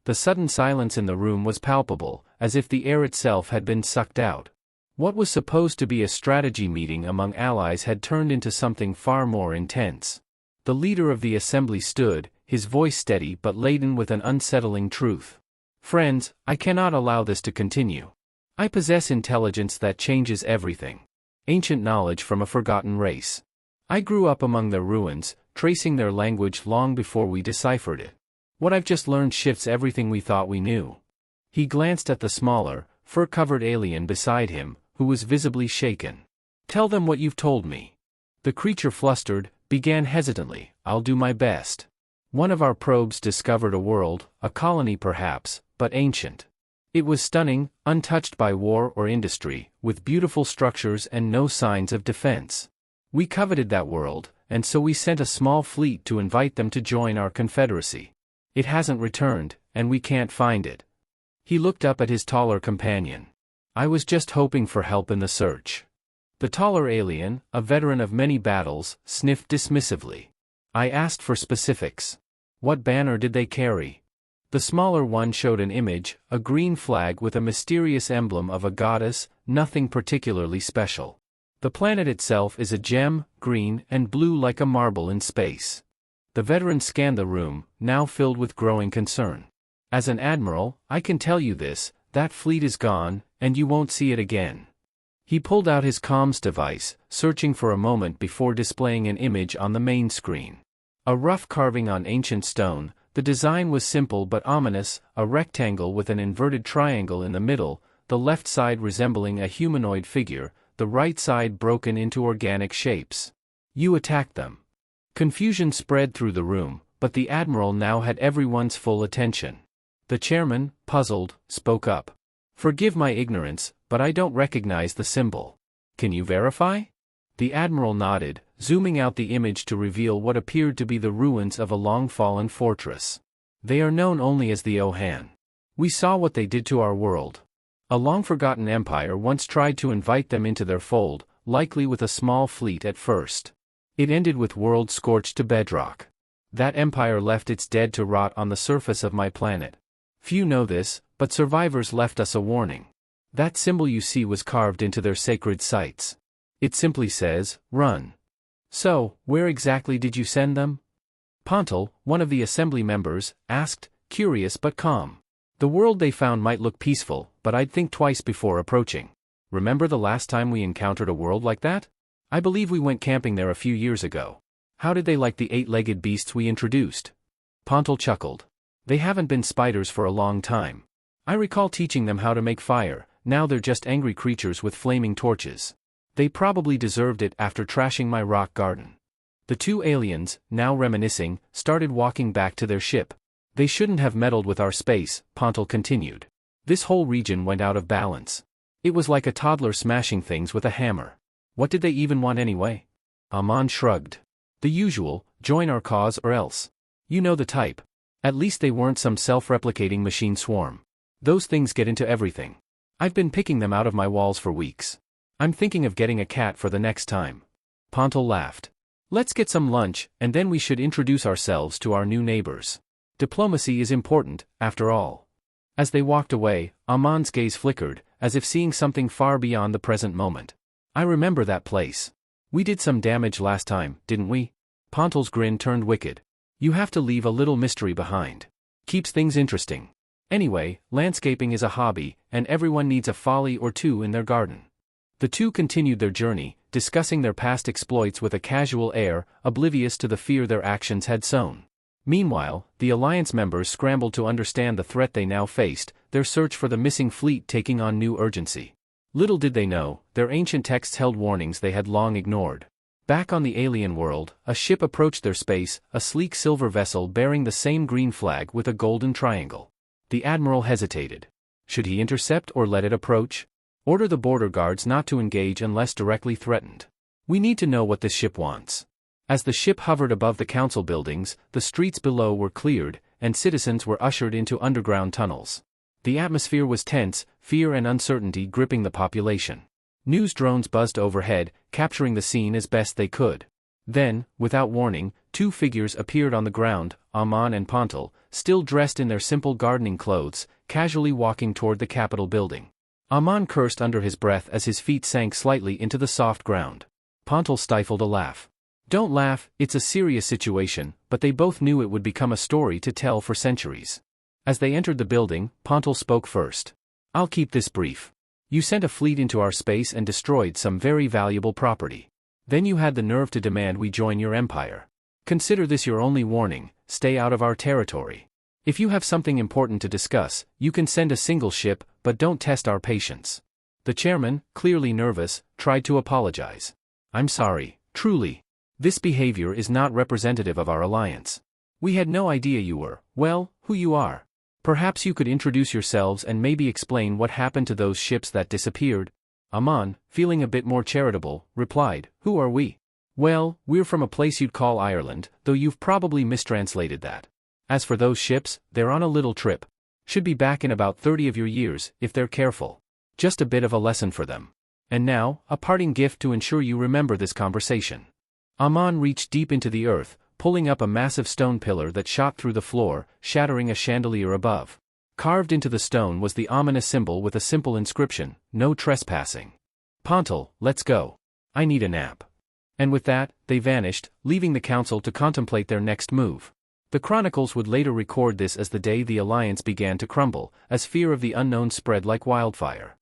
The sudden silence in the room was palpable, as if the air itself had been sucked out. What was supposed to be a strategy meeting among allies had turned into something far more intense. The leader of the assembly stood, his voice steady but laden with an unsettling truth. "Friends, I cannot allow this to continue. I possess intelligence that changes everything. Ancient knowledge from a forgotten race. I grew up among their ruins, tracing their language long before we deciphered it. What I've just learned shifts everything we thought we knew." He glanced at the smaller, fur-covered alien beside him, who was visibly shaken. "Tell them what you've told me." The creature flustered, began hesitantly, "I'll do my best. One of our probes discovered a world, a colony perhaps, but ancient. It was stunning, untouched by war or industry, with beautiful structures and no signs of defense. We coveted that world, and so we sent a small fleet to invite them to join our confederacy. It hasn't returned, and we can't find it." He looked up at his taller companion. "I was just hoping for help in the search." The taller alien, a veteran of many battles, sniffed dismissively. "I asked for specifics. What banner did they carry?" The smaller one showed an image, a green flag with a mysterious emblem of a goddess, nothing particularly special. "The planet itself is a gem, green and blue like a marble in space." The veteran scanned the room, now filled with growing concern. "As an admiral, I can tell you this, that fleet is gone, and you won't see it again." He pulled out his comms device, searching for a moment before displaying an image on the main screen. A rough carving on ancient stone, the design was simple but ominous, a rectangle with an inverted triangle in the middle, the left side resembling a humanoid figure, the right side broken into organic shapes. "You attacked them." Confusion spread through the room, but the admiral now had everyone's full attention. The chairman, puzzled, spoke up. "Forgive my ignorance, but I don't recognize the symbol. Can you verify?" The admiral nodded, zooming out the image to reveal what appeared to be the ruins of a long-fallen fortress. "They are known only as the Ohan. We saw what they did to our world. A long-forgotten empire once tried to invite them into their fold, likely with a small fleet at first. It ended with worlds scorched to bedrock. That empire left its dead to rot on the surface of my planet. Few know this, but survivors left us a warning. That symbol you see was carved into their sacred sites. It simply says, 'Run.'" "So, where exactly did you send them?" Pontal, one of the assembly members, asked, curious but calm. "The world they found might look peaceful, but I'd think twice before approaching. Remember the last time we encountered a world like that? I believe we went camping there a few years ago. How did they like the 8-legged beasts we introduced?" Pontal chuckled. "They haven't been spiders for a long time. I recall teaching them how to make fire, now they're just angry creatures with flaming torches. They probably deserved it after trashing my rock garden." The two aliens, now reminiscing, started walking back to their ship. "They shouldn't have meddled with our space," Pontal continued. "This whole region went out of balance. It was like a toddler smashing things with a hammer. What did they even want anyway?" Amon shrugged. "The usual, join our cause or else. You know the type. At least they weren't some self-replicating machine swarm. Those things get into everything. I've been picking them out of my walls for weeks. I'm thinking of getting a cat for the next time." Pontal laughed. "Let's get some lunch, and then we should introduce ourselves to our new neighbors. Diplomacy is important, after all." As they walked away, Amon's gaze flickered, as if seeing something far beyond the present moment. "I remember that place. We did some damage last time, didn't we?" Pontal's grin turned wicked. "You have to leave a little mystery behind. Keeps things interesting. Anyway, landscaping is a hobby, and everyone needs a folly or two in their garden." The two continued their journey, discussing their past exploits with a casual air, oblivious to the fear their actions had sown. Meanwhile, the Alliance members scrambled to understand the threat they now faced, their search for the missing fleet taking on new urgency. Little did they know, their ancient texts held warnings they had long ignored. Back on the alien world, a ship approached their space, a sleek silver vessel bearing the same green flag with a golden triangle. The admiral hesitated. Should he intercept or let it approach? Order the border guards not to engage unless directly threatened. "We need to know what this ship wants." As the ship hovered above the council buildings, the streets below were cleared, and citizens were ushered into underground tunnels. The atmosphere was tense, fear and uncertainty gripping the population. News drones buzzed overhead, capturing the scene as best they could. Then, without warning, two figures appeared on the ground, Aman and Pontal, still dressed in their simple gardening clothes, casually walking toward the Capitol building. Aman cursed under his breath as his feet sank slightly into the soft ground. Pontal stifled a laugh. Don't laugh, it's a serious situation, but they both knew it would become a story to tell for centuries. As they entered the building, Pontal spoke first. I'll keep this brief. You sent a fleet into our space and destroyed some very valuable property. Then you had the nerve to demand we join your empire. Consider this your only warning, stay out of our territory. If you have something important to discuss, you can send a single ship, but don't test our patience. The chairman, clearly nervous, tried to apologize. I'm sorry, truly. This behavior is not representative of our alliance. We had no idea you were, well, who you are. Perhaps you could introduce yourselves and maybe explain what happened to those ships that disappeared. Aman, feeling a bit more charitable, replied, Who are we? Well, we're from a place you'd call Ireland, though you've probably mistranslated that. As for those ships, they're on a little trip. Should be back in about 30 of your years, if they're careful. Just a bit of a lesson for them. And now, a parting gift to ensure you remember this conversation. Aman reached deep into the earth, pulling up a massive stone pillar that shot through the floor, shattering a chandelier above. Carved into the stone was the ominous symbol with a simple inscription, No trespassing. Pontal, let's go. I need a nap. And with that, they vanished, leaving the council to contemplate their next move. The chronicles would later record this as the day the alliance began to crumble, as fear of the unknown spread like wildfire.